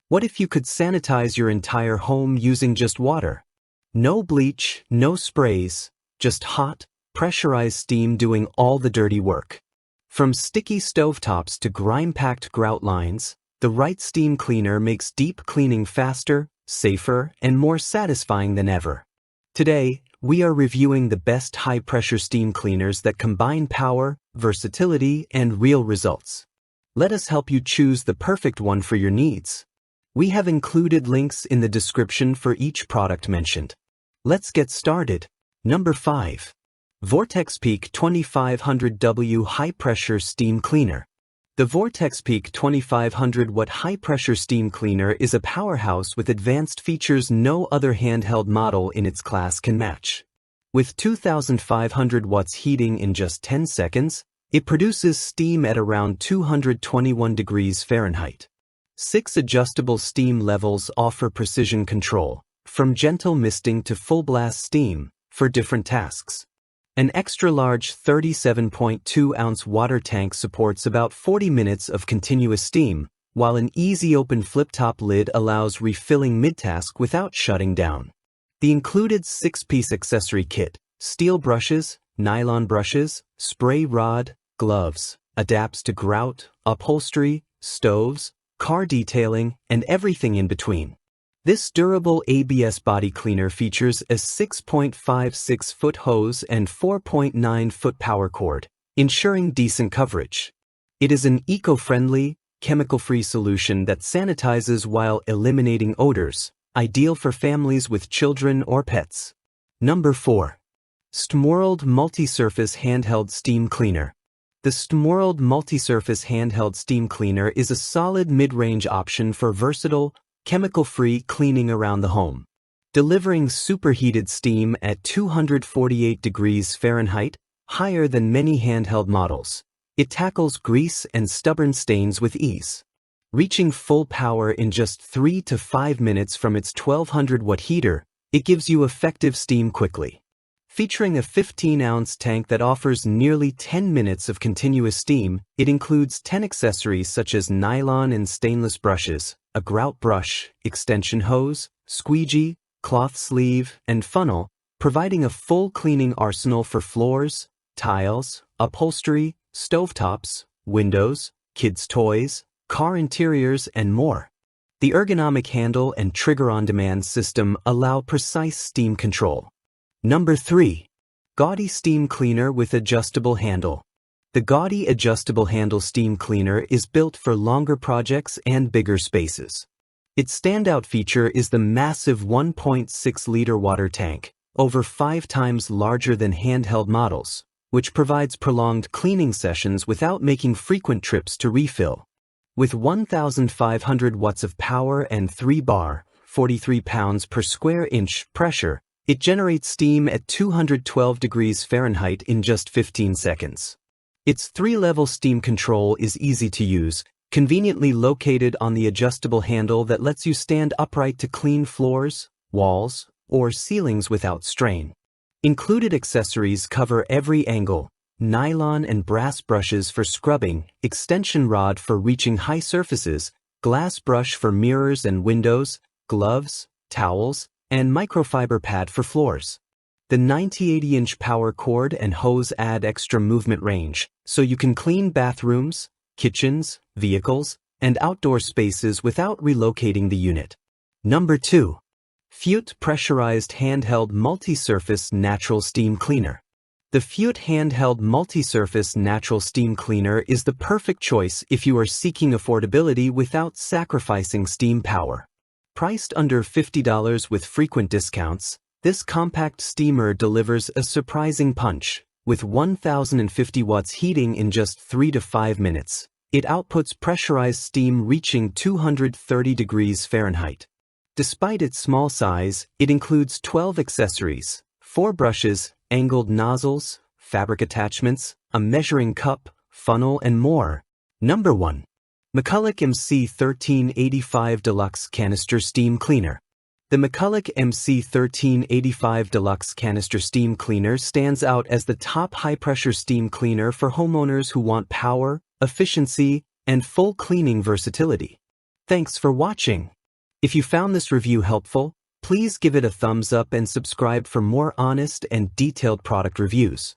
What if you could sanitize your entire home using just water? No bleach, no sprays, just hot, pressurized steam doing all the dirty work. From sticky stovetops to grime-packed grout lines, the right steam cleaner makes deep cleaning faster, safer, and more satisfying than ever. Today, we are reviewing the best high-pressure steam cleaners that combine power, versatility, and real results. Let us help you choose the perfect one for your needs. We have included links in the description for each product mentioned. Let's get started. Number 5. VortexPeak 2500W High-Pressure Steam Cleaner. The VortexPeak 2500 Watt high-pressure steam cleaner is a powerhouse with advanced features no other handheld model in its class can match. With 2500 watts heating in just 10 seconds, it produces steam at around 221 degrees Fahrenheit. 6 adjustable steam levels offer precision control, from gentle misting to full-blast steam, for different tasks. An extra-large 37.2-ounce water tank supports about 40 minutes of continuous steam, while an easy-open flip-top lid allows refilling mid-task without shutting down. The included 6-piece accessory kit, steel brushes, nylon brushes, spray rod, gloves, adapts to grout, upholstery, stoves, car detailing, and everything in between. This durable ABS body cleaner features a 6.56-foot hose and 4.9-foot power cord, ensuring decent coverage. It is an eco-friendly, chemical-free solution that sanitizes while eliminating odors, ideal for families with children or pets. Number 4. Stmorald MultiSurface Handheld Steam Cleaner. The Stmorald MultiSurface Handheld Steam Cleaner is a solid mid-range option for versatile, chemical-free cleaning around the home. Delivering superheated steam at 248 degrees Fahrenheit, higher than many handheld models, it tackles grease and stubborn stains with ease. Reaching full power in just 3 to 5 minutes from its 1200-watt heater, it gives you effective steam quickly. Featuring a 15-ounce tank that offers nearly 10 minutes of continuous steam, it includes 10 accessories such as nylon and stainless brushes, a grout brush, extension hose, squeegee, cloth sleeve, and funnel, providing a full cleaning arsenal for floors, tiles, upholstery, stovetops, windows, kids' toys, car interiors, and more. The ergonomic handle and trigger-on-demand system allow precise steam control. Number 3. Gautye Steam Cleaner with Adjustable Handle. The Gautye Adjustable Handle Steam Cleaner is built for longer projects and bigger spaces. Its standout feature is the massive 1.6-liter water tank, over 5 times larger than handheld models, which provides prolonged cleaning sessions without making frequent trips to refill. With 1,500 watts of power and 3 bar, 43 pounds per square inch pressure, it generates steam at 212 degrees Fahrenheit in just 15 seconds. Its 3-level steam control is easy to use, conveniently located on the adjustable handle that lets you stand upright to clean floors, walls, or ceilings without strain. Included accessories cover every angle: nylon and brass brushes for scrubbing, extension rod for reaching high surfaces, glass brush for mirrors and windows, gloves, towels, and microfiber pad for floors. The 90-80-inch power cord and hose add extra movement range, so you can clean bathrooms, kitchens, vehicles, and outdoor spaces without relocating the unit. Number 2. Fute Pressurized Handheld MultiSurface Natural Steam Cleaner. The Fute Handheld MultiSurface Natural Steam Cleaner is the perfect choice if you are seeking affordability without sacrificing steam power. Priced under $50 with frequent discounts, this compact steamer delivers a surprising punch. With 1,050 watts heating in just 3 to 5 minutes, it outputs pressurized steam reaching 230 degrees Fahrenheit. Despite its small size, it includes 12 accessories, 4 brushes, angled nozzles, fabric attachments, a measuring cup, funnel, and more. Number 1. McCulloch MC1385 Deluxe Canister Steam Cleaner. The McCulloch MC1385 Deluxe Canister Steam Cleaner stands out as the top high-pressure steam cleaner for homeowners who want power, efficiency, and full cleaning versatility. Thanks for watching. If you found this review helpful, please give it a thumbs up and subscribe for more honest and detailed product reviews.